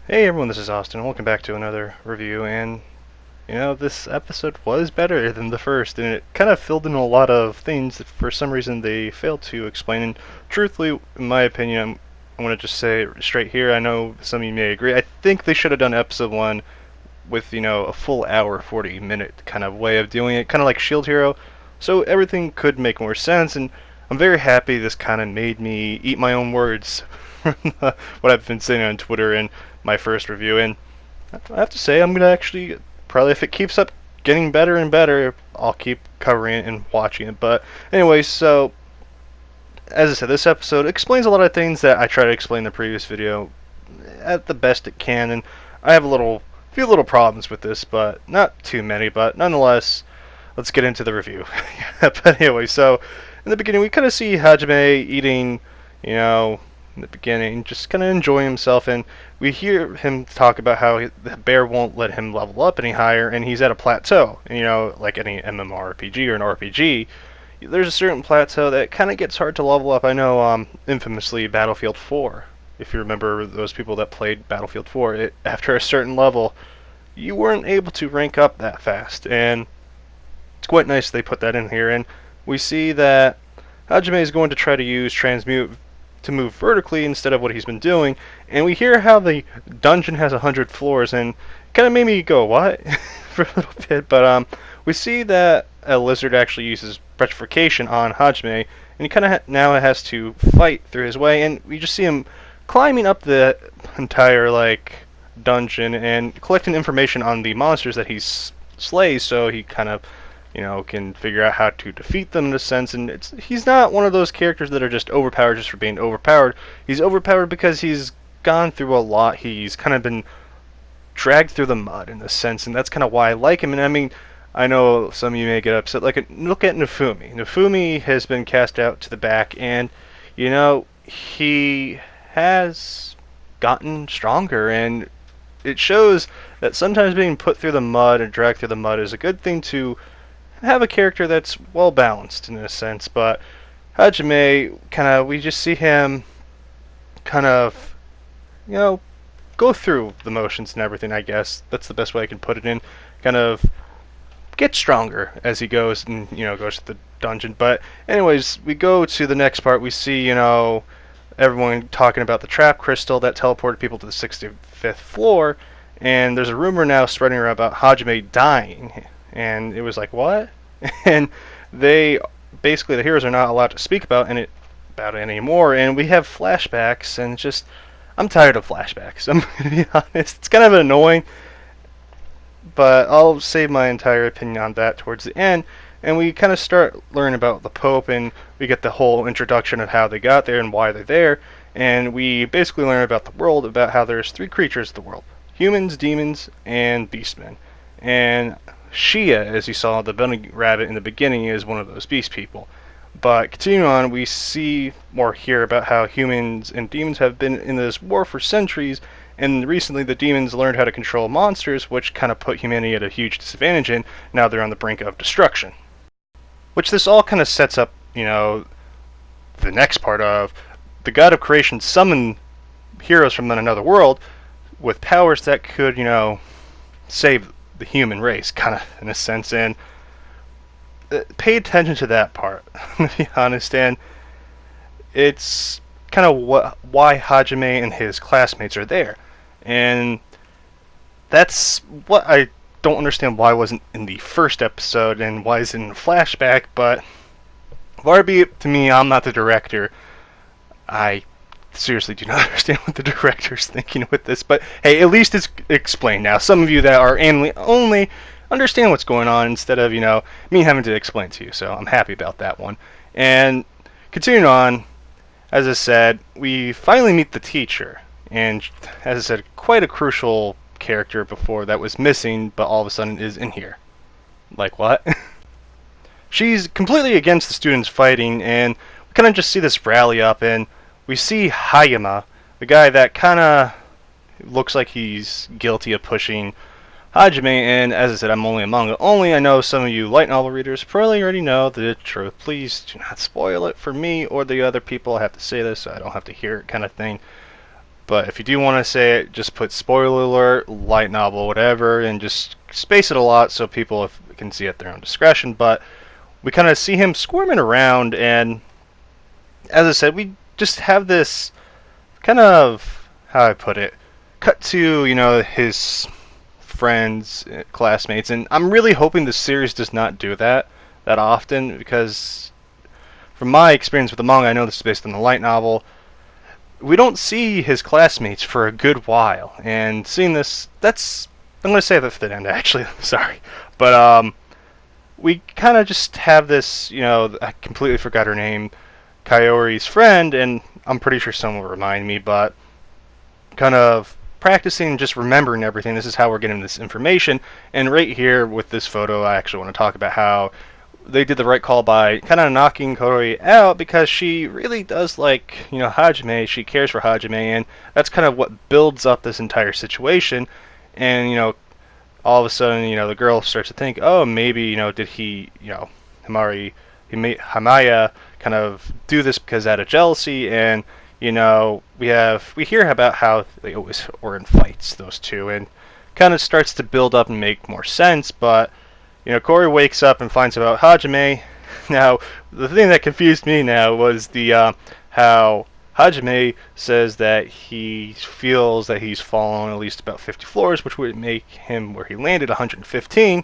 Hey everyone, this is Austin. Welcome back to another review. And this episode was better than the first, and it kind of filled in a lot of things that for some reason they failed to explain. And truthfully, in my opinion, I'm going to just say it straight here. I know some of you may agree. I think they should have done episode one with a full hour, 40-minute kind of way of doing it, kind of like Shield Hero, so everything could make more sense. And I'm very happy this kind of made me eat my own words from what I've been saying on Twitter in my first review. And I have to say, I'm gonna actually probably, if it keeps up getting better and better, I'll keep covering it and watching it. But anyway, so as I said, this episode explains a lot of things that I tried to explain in the previous video at the best it can, and I have few little problems with this, but not too many. But nonetheless, let's get into the review. But anyway, so in the beginning, we kind of see Hajime eating, in the beginning, just kind of enjoying himself, and we hear him talk about how the bear won't let him level up any higher, and he's at a plateau. And, like any MMORPG or an RPG, there's a certain plateau that kind of gets hard to level up. I know, infamously, Battlefield 4. If you remember those people that played Battlefield 4, after a certain level, you weren't able to rank up that fast, and it's quite nice they put that in here. And we see that Hajime is going to try to use transmute to move vertically instead of what he's been doing, and we hear how the dungeon has 100 floors, and it kind of made me go, what? For a little bit. But we see that a lizard actually uses petrification on Hajime, and he kind of now has to fight through his way, and we just see him climbing up the entire dungeon and collecting information on the monsters that he slays, so he kind of can figure out how to defeat them in a sense. And he's not one of those characters that are just overpowered just for being overpowered. He's overpowered because he's gone through a lot. He's kind of been dragged through the mud in a sense, and that's kind of why I like him. And I mean, I know some of you may get upset. Look at Nofumi. Nofumi has been cast out to the back, and he has gotten stronger, and it shows that sometimes being put through the mud and dragged through the mud is a good thing to have a character that's well balanced in a sense. But Hajime, we just see him kind of, go through the motions and everything. I guess that's the best way I can put it in. Kind of get stronger as he goes and goes to the dungeon. But anyways, we go to the next part. We see everyone talking about the trap crystal that teleported people to the 65th floor, and there's a rumor now spreading around about Hajime dying. And it was like, what? And they basically, the heroes are not allowed to speak about it anymore. And we have flashbacks, and I'm tired of flashbacks. I'm gonna be honest. It's kind of annoying, but I'll save my entire opinion on that towards the end. And we kind of start learning about the Pope, and we get the whole introduction of how they got there and why they're there. And we basically learn about the world, about how there's three creatures of the world: humans, demons, and beastmen. And Shia, as you saw, the bunny rabbit in the beginning, is one of those beast people. But continuing on, we see more here about how humans and demons have been in this war for centuries, and recently the demons learned how to control monsters, which kind of put humanity at a huge disadvantage, and now they're on the brink of destruction. Which this all kind of sets up, the next part of the god of creation summoned heroes from another world with powers that could, save the human race, kind of in a sense. And pay attention to that part, to be honest. And it's kind of why Hajime and his classmates are there, and that's what I don't understand why it wasn't in the first episode and why it's in flashback. But far be it to me, I'm not the director. I seriously do not understand what the director's thinking with this, but hey, at least it's explained now. Some of you that are anime only understand what's going on instead of me having to explain to you, so I'm happy about that one. And continuing on, as I said, we finally meet the teacher, and as I said, quite a crucial character before that was missing, but all of a sudden is in here. Like what? She's completely against the students fighting, and we kind of just see this rally up, and we see Hajime, the guy that kind of looks like he's guilty of pushing Hajime. And as I said, I'm only a manga only. I know some of you light novel readers probably already know the truth. Please do not spoil it for me or the other people. I have to say this so I don't have to hear it, kind of thing. But if you do want to say it, just put spoiler alert, light novel, whatever, and just space it a lot so people can see at their own discretion. But we kind of see him squirming around, and as I said, we just have this kind of, how I put it, cut to, his friends, classmates, and I'm really hoping the series does not do that often, because from my experience with the manga, I know this is based on the light novel, we don't see his classmates for a good while, and seeing this, I'm going to say that for the end, actually, sorry, but we kind of just have this, I completely forgot her name, Kaori's friend, and I'm pretty sure someone will remind me, but kind of practicing just remembering everything. This is how we're getting this information, and right here with this photo, I actually want to talk about how they did the right call by kind of knocking Kaori out, because she really does like, Hajime. She cares for Hajime, and that's kind of what builds up this entire situation. And, all of a sudden, the girl starts to think, oh, maybe, did he, Hamaya kind of do this because out of jealousy, and, we hear about how they always were in fights, those two, and kind of starts to build up and make more sense, but Kaori wakes up and finds out Hajime. Now, the thing that confused me now was the how Hajime says that he feels that he's fallen at least about 50 floors, which would make him where he landed 115.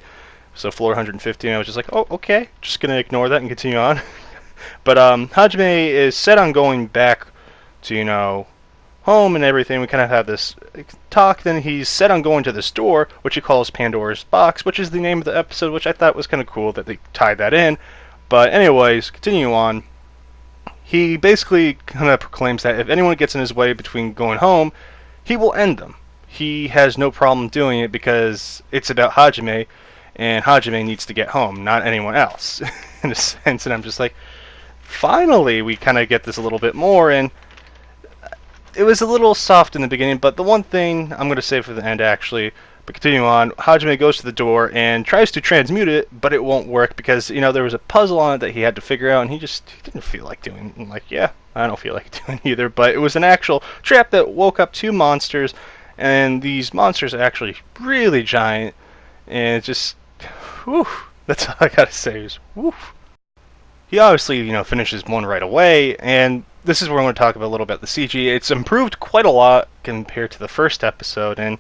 So floor 115, I was just like, oh, okay, just gonna ignore that and continue on. But Hajime is set on going back to home and everything. We kind of have this talk. Then he's set on going to this door, which he calls Pandora's box, which is the name of the episode, which I thought was kind of cool that they tied that in. But anyways, continue on. He basically kind of proclaims that if anyone gets in his way between going home, he will end them. He has no problem doing it because it's about Hajime, and Hajime needs to get home, not anyone else, in a sense. And I'm just like, finally, we kind of get this a little bit more, and it was a little soft in the beginning, but the one thing I'm going to say for the end, actually, but continue on, Hajime goes to the door and tries to transmute it, but it won't work because, there was a puzzle on it that he had to figure out, and he didn't feel like doing. I'm like, yeah, I don't feel like doing either, but it was an actual trap that woke up two monsters, and these monsters are actually really giant, and it just, whew, that's all I gotta say is, whew. He obviously, finishes one right away, and this is where I'm going to talk about a little bit the CG. It's improved quite a lot compared to the first episode, and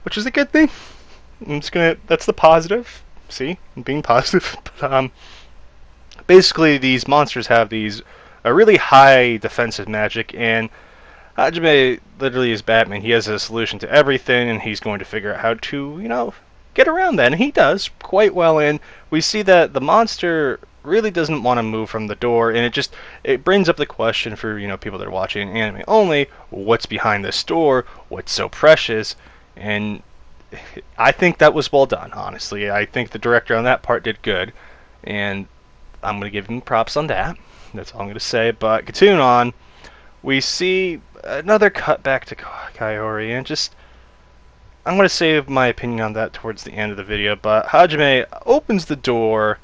which is a good thing. That's the positive. See, I'm being positive. But, basically, these monsters have these a really high defensive magic, and Hajime literally is Batman. He has a solution to everything, and he's going to figure out how to, get around that, and he does quite well. And we see that the monster really doesn't want to move from the door, and it brings up the question for people that are watching anime only: what's behind this door? What's so precious? And I think that was well done. Honestly, I think the director on that part did good, and I'm gonna give him props on that. That's all I'm gonna say. But continue on, we see another cut back to Kaori, and I'm gonna save my opinion on that towards the end of the video. But Hajime opens the door,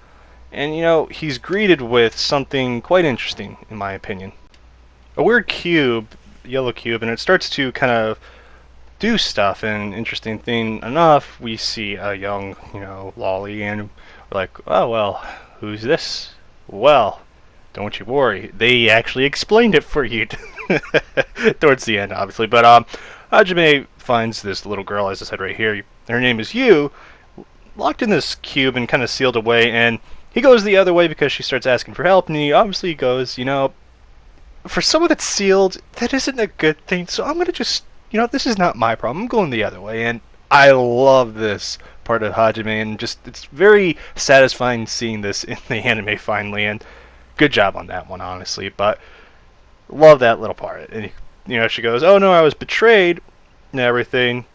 and he's greeted with something quite interesting, in my opinion. A weird cube, yellow cube, and it starts to kind of do stuff. And interesting thing enough, we see a young, lolly, and we're like, oh, well, who's this? Well, don't you worry, they actually explained it for you towards the end, obviously. But Hajime finds this little girl, as I said right here. Her name is Yu, locked in this cube and kind of sealed away, and he goes the other way because she starts asking for help, and he obviously goes, for someone that's sealed, that isn't a good thing, so I'm going to just, this is not my problem, I'm going the other way. And I love this part of Hajime, and it's very satisfying seeing this in the anime finally, and good job on that one, honestly. But love that little part. And she goes, oh no, I was betrayed and everything.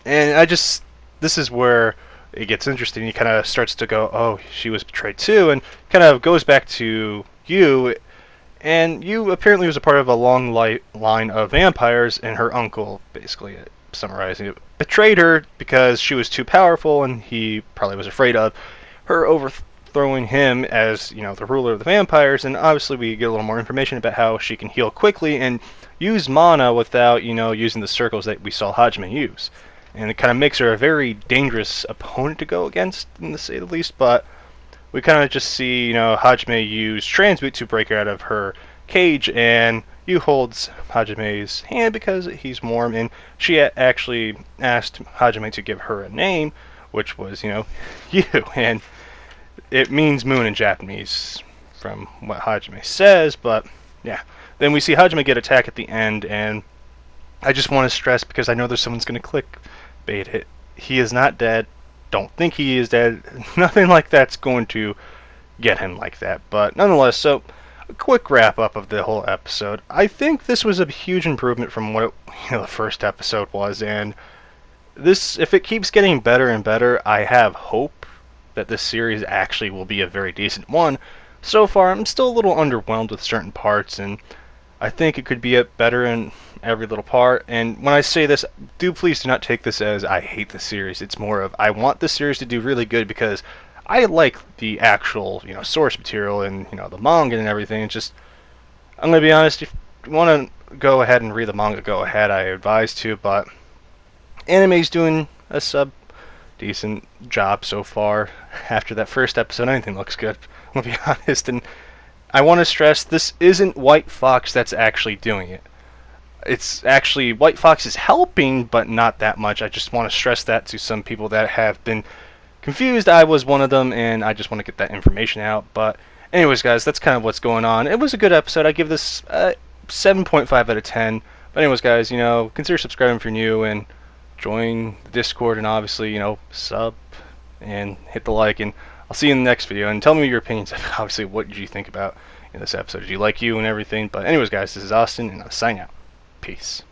And this is where it gets interesting. He kind of starts to go, oh, she was betrayed too, and kind of goes back to you. And you apparently was a part of a long line of vampires, and her uncle, basically summarizing it, betrayed her because she was too powerful, and he probably was afraid of her throwing him as, the ruler of the vampires, and obviously we get a little more information about how she can heal quickly and use mana without, using the circles that we saw Hajime use. And it kind of makes her a very dangerous opponent to go against, to say the least, but we kind of just see, Hajime use Transmute to break her out of her cage, and Yu holds Hajime's hand because he's warm, and she actually asked Hajime to give her a name, which was, Yu, and it means moon in Japanese, from what Hajime says, but yeah. Then we see Hajime get attacked at the end, and I just want to stress, because I know there's someone's going to click bait it, he is not dead. Don't think he is dead. Nothing like that's going to get him like that, but nonetheless, so a quick wrap up of the whole episode. I think this was a huge improvement from what the first episode was, and this, if it keeps getting better and better, I have hope that this series actually will be a very decent one. So far, I'm still a little underwhelmed with certain parts, and I think it could be better in every little part. And when I say this, please do not take this as I hate the series. It's more of I want the series to do really good because I like the actual, source material and, the manga and everything. It's just, I'm going to be honest, if you want to go ahead and read the manga, go ahead. I advise to, but anime's doing a decent job so far. After that first episode, anything looks good. I'm going to be honest, and I want to stress, this isn't White Fox that's actually doing it. It's actually, White Fox is helping, but not that much. I just want to stress that to some people that have been confused. I was one of them, and I just want to get that information out. But anyways, guys, that's kind of what's going on. It was a good episode. I give this 7.5 out of 10. But anyways, guys, consider subscribing if you're new, and join the Discord, and obviously, sub and hit the like, and I'll see you in the next video. And tell me your opinions. Obviously, what did you think about this episode? Did you like you and everything? But anyways, guys, this is Austin, and I'll sign out. Peace.